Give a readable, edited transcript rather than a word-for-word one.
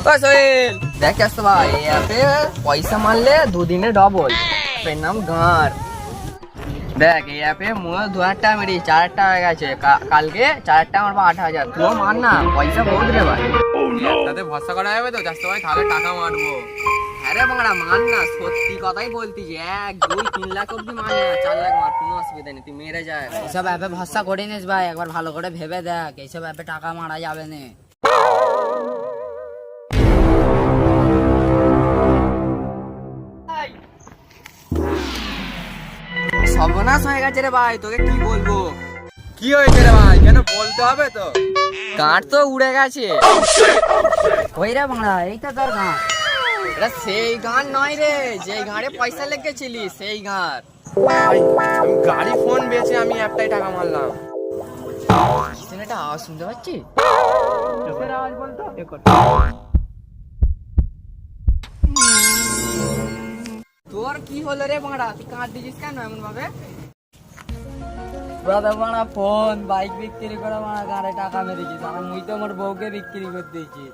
সোহেল দেখ আসতো ভাই এই অ্যাপে পয়সা মারলে দুদিনে ডবল। এর নাম গাঁর। দেখ এই অ্যাপে মোট 2000 টাকা মেরি 4000 টাকা হয়ে গেছে। কালকে 4000 টাকা মারবো 8000। তুইও মার না, পয়সা বহুত রে ভাই। তাতে ভরসা করা যাবে তো যাস্ত ভাই, তাহলে টাকা মারবো। হ্যাঁ রে বাংলা মান না, সত্যি কথাই বলতি যে 1 2 3 লাখ অব্দি মান না, 4 লাখ মার, কোনো অসুবিধা নেই, তুই মেরে যায়। এইসব অ্যাপে ভরসা করে নিস ভাই, একবার ভালো করে ভেবে দেখ, এইসব অ্যাপে টাকা মারা যাবে না। সর্বনাশ হয়ে গেছে রে ভাই, তোকে কি বলবো। কি হয়েছে রে ভাই, কেন বলতে হবে তো? গাঁট তো উড়ে গেছে। ওই রে বাংলা, এই তো তোর গান। এটা সেই গান নয় রে, যে গাঁড়ে পয়সা লেগেছিলি সেই গান। ভাই, আমি গাড়ি ফোন বেচে আমি একটাই টাকা মারলাম। কিসের একটা আওয়াজ শুনতে পাচ্ছি? আওয়াজ বলতো। তোর কি হলো রে বাড়া, তুই কাঁদ দিছিস কেন এমন ভাবে? ব্রাদার বানা ফোন বাইক বিক্রি করে বানা গাড়ে টাকা মেরেছিস, আর মুই তো আমার বউকে বিক্রি করে দিয়েছি।